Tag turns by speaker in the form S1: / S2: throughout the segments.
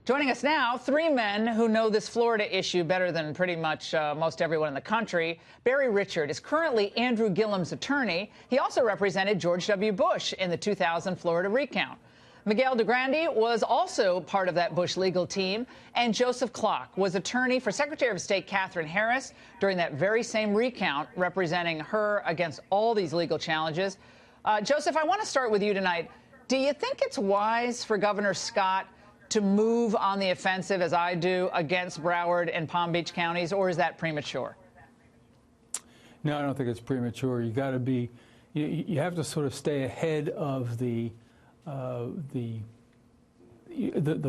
S1: Joining us now, three men who know this Florida issue better than pretty much most everyone in the country. Barry Richard is currently Andrew Gillum's attorney. He also represented George W. Bush in the 2000 Florida recount. Miguel De Grandy was also part of that Bush legal team, and Joseph Klock was attorney for Secretary of State Katherine Harris during that very same recount, representing her against all these legal challenges. Joseph, I want to start with you tonight. Do you think it's wise for Governor Scott to move on the offensive, as I do, against Broward and Palm Beach counties, or is that premature?
S2: No, I don't think it's premature. You got to be, you have to sort of stay ahead of the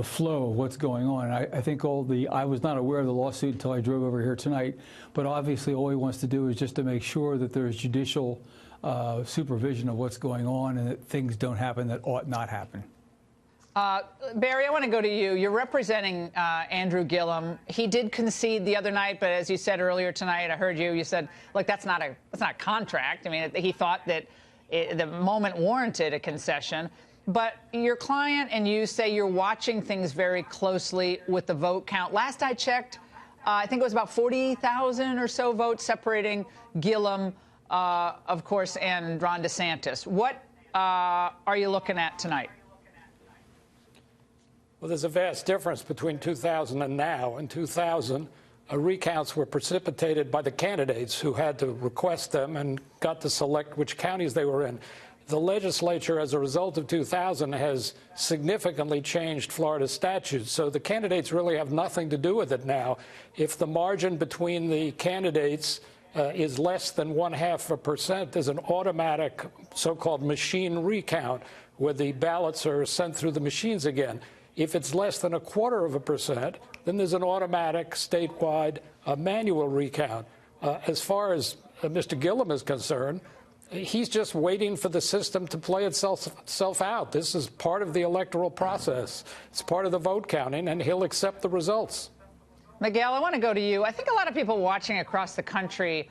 S2: flow of what's going on. I think I was not aware of the lawsuit until I drove over here tonight, but obviously all he wants to do is just to make sure that there's judicial supervision of what's going on and that things don't happen that ought not happen.
S1: Barry, I want to go to you. You're representing Andrew Gillum. He did concede the other night, but as you said earlier tonight, I heard you said, look, that's not a contract. I mean, he thought that the moment warranted a concession. But your client and you say you're watching things very closely with the vote count. Last I checked, I think it was about 40,000 or so votes separating Gillum, of course, and Ron DeSantis. What are you looking at tonight?
S3: Well, there's a vast difference between 2000 and now. In 2000, recounts were precipitated by the candidates who had to request them and got to select which counties they were in. The legislature, as a result of 2000, has significantly changed Florida statutes, so the candidates really have nothing to do with it now. If the margin between the candidates is less than 0.5%, there's an automatic so-called machine recount where the ballots are sent through the machines again. If it's less than 0.25%, then there's an automatic statewide manual recount. As far as Mr. Gillum is concerned, he's just waiting for the system to play itself out. This is part of the electoral process. It's part of the vote counting, and he'll accept the results.
S1: Miguel, I want to go to you. I think a lot of people watching across the country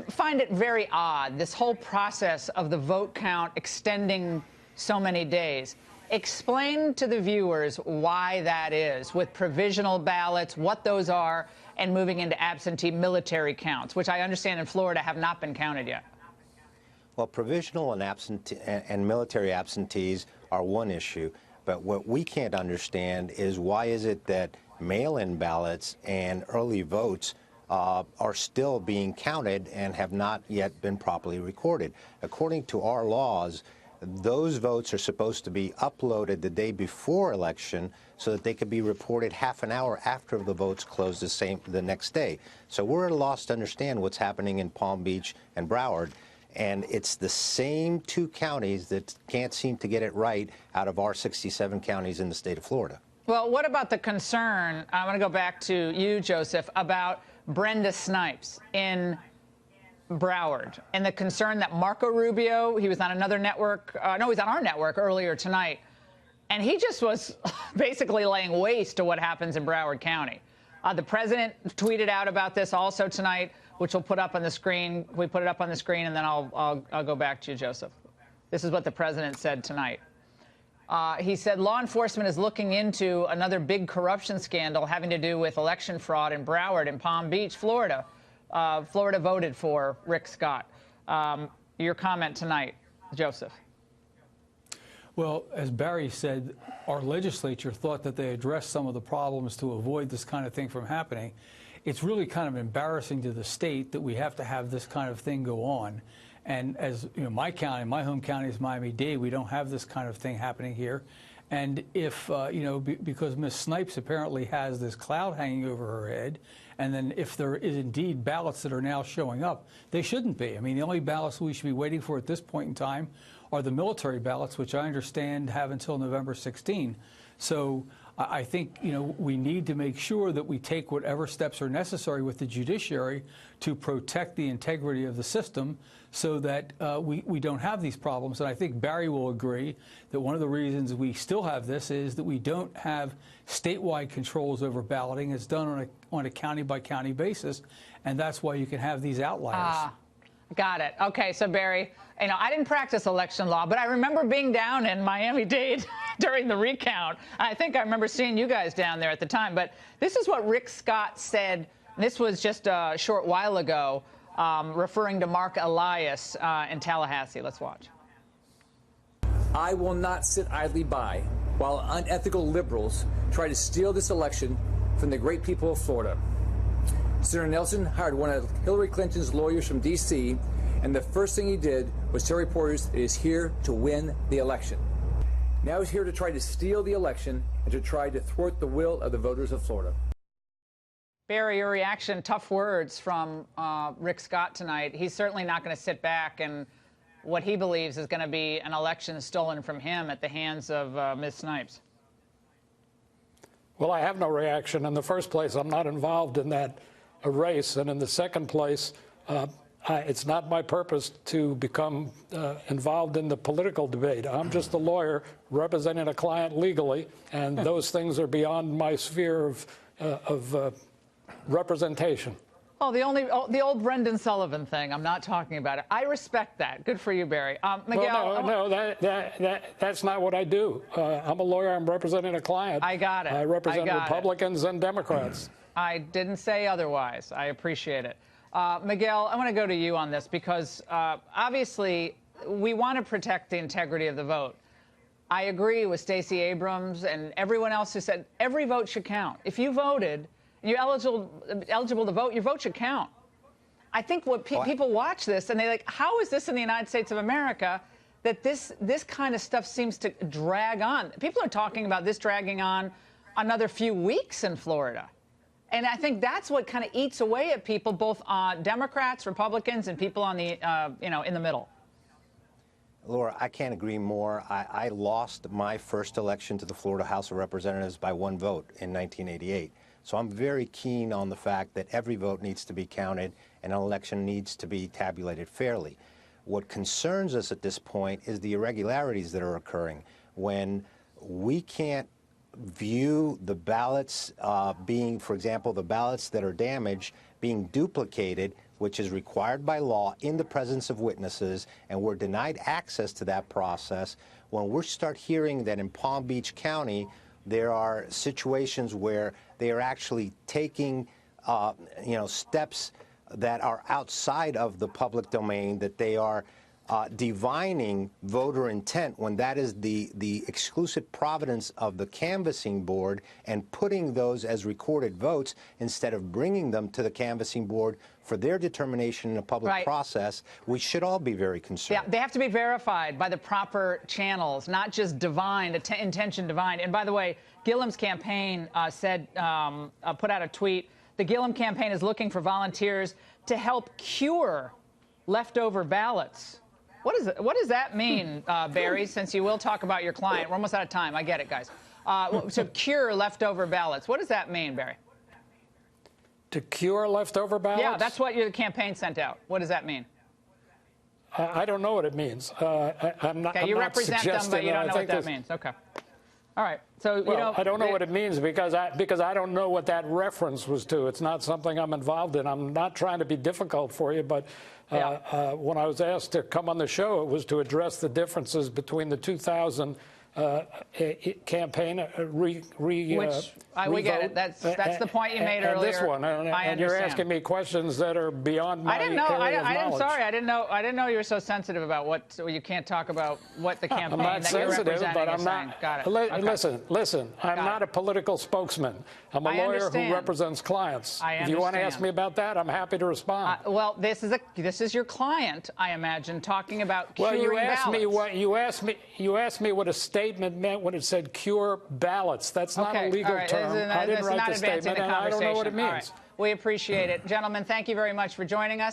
S1: find it very odd, this whole process of the vote count extending so many days. Explain to the viewers why that is, with provisional ballots, what those are, and moving into absentee military counts, which I understand in Florida have not been counted yet.
S4: Well, provisional and military absentees are one issue, but what we can't understand is why is it that mail-in ballots and early votes are still being counted and have not yet been properly recorded. According to our laws, those votes are supposed to be uploaded the day before election so that they could be reported half an hour after the votes close the next day. So we're at a loss to understand what's happening in Palm Beach and Broward. And it's the same two counties that can't seem to get it right out of our 67 counties in the state of Florida.
S1: Well, what about the concern, I want to go back to you, Joseph, about Brenda Snipes in Broward and the concern that Marco Rubio, he was on another network, no, he's on our network earlier tonight, and he just was basically laying waste to what happens in Broward County. The president tweeted out about this also tonight, which we'll put up on the screen. We put it up on the screen, and then I'll go back to you, Joseph. This is what the president said tonight. He said law enforcement is looking into another big corruption scandal having to do with election fraud in Broward and Palm Beach, Florida. Florida voted for Rick Scott. Your comment tonight, Joseph.
S2: Well, as Barry said, our legislature thought that they addressed some of the problems to avoid this kind of thing from happening. It's really kind of embarrassing to the state that we have to have this kind of thing go on. And as you know, my county, my home county is Miami-Dade. We don't have this kind of thing happening here. And if, because Ms. Snipes apparently has this cloud hanging over her head, and then if there is indeed ballots that are now showing up, they shouldn't be. I mean, the only ballots we should be waiting for at this point in time are the military ballots, which I understand have until November 16. So I think, we need to make sure that we take whatever steps are necessary with the judiciary to protect the integrity of the system so that we don't have these problems. And I think Barry will agree that one of the reasons we still have this is that we don't have statewide controls over balloting. It's done on a county-by-county basis, and that's why you can have these outliers.
S1: Got it. Okay, so Barry, I didn't practice election law, but I remember being down in Miami-Dade during the recount. I think I remember seeing you guys down there at the time. But this is what Rick Scott said. This was just a short while ago, referring to Mark Elias in Tallahassee. Let's watch.
S5: I will not sit idly by while unethical liberals try to steal this election from the great people of Florida. Senator Nelson hired one of Hillary Clinton's lawyers from D.C., and the first thing he did was tell reporters that he's here to win the election. Now he's here to try to steal the election and to try to thwart the will of the voters of Florida.
S1: Barry, your reaction, tough words from Rick Scott tonight. He's certainly not going to sit back and what he believes is going to be an election stolen from him at the hands of Ms. Snipes.
S3: Well, I have no reaction. In the first place, I'm not involved in that race. And in the second place, it's not my purpose to become involved in the political debate. I'm just a lawyer representing a client legally, and those things are beyond my sphere of representation.
S1: Oh, the old Brendan Sullivan thing. I'm not talking about it. I respect that. Good for you, Barry. Miguel.
S3: Well, no, that's not what I do. I'm a lawyer. I'm representing a client.
S1: I got it.
S3: I represent Republicans and Democrats.
S1: I didn't say otherwise. I appreciate it. Miguel, I want to go to you on this because obviously we want to protect the integrity of the vote. I agree with Stacey Abrams and everyone else who said every vote should count. If you voted, and you're eligible to vote, your vote should count. I think what people watch this and they're like, how is this in the United States of America that this kind of stuff seems to drag on? People are talking about this dragging on another few weeks in Florida. And I think that's what kind of eats away at people, both Democrats, Republicans, and people on the, in the middle.
S4: Laura, I can't agree more. I lost my first election to the Florida House of Representatives by one vote in 1988. So I'm very keen on the fact that every vote needs to be counted and an election needs to be tabulated fairly. What concerns us at this point is the irregularities that are occurring when we can't view the ballots being, for example, the ballots that are damaged being duplicated, which is required by law in the presence of witnesses, and we're denied access to that process. When we start hearing that in Palm Beach County, there are situations where they are actually taking, steps that are outside of the public domain, that they are divining voter intent when that is the exclusive providence of the canvassing board, and putting those as recorded votes instead of bringing them to the canvassing board for their determination in a public process, we should all be very concerned.
S1: Yeah, they have to be verified by the proper channels, not just divined, intention divined. And by the way, Gillum's campaign put out a tweet. The Gillum campaign is looking for volunteers to help cure leftover ballots. What does that mean, Barry, since you will talk about your client? We're almost out of time. I get it, guys. So cure leftover ballots. What does that mean, Barry?
S3: To cure leftover ballots?
S1: Yeah, that's what your campaign sent out. What does that mean?
S3: I don't know what it means. I'm not.
S1: Okay, you represent them, but you don't know what that means. Okay. All right. So
S3: I don't know what it means because I don't know what that reference was to. It's not something I'm involved in. I'm not trying to be difficult for you, but when I was asked to come on the show, it was to address the differences between the 2000 campaign
S1: we get it. That's the point you made earlier.
S3: And this one, and you're asking me questions that are beyond my area of knowledge.
S1: I'm sorry. I didn't know you were so sensitive about what you can't talk about what the campaign
S3: I'm not
S1: that you're
S3: sensitive,
S1: representing
S3: but I'm
S1: is
S3: not.
S1: saying. Got it. Okay.
S3: Listen. I'm not a political spokesman. I'm a lawyer who represents clients.
S1: I understand.
S3: If you want to ask me about that, I'm happy to respond.
S1: Well, this is your client, I imagine, talking about curing
S3: ballots. You asked me what a statement meant when it said cure ballots. That's not a legal term. I didn't write the statement, and I don't know what it means.
S1: Right. We appreciate it. Gentlemen, thank you very much for joining us.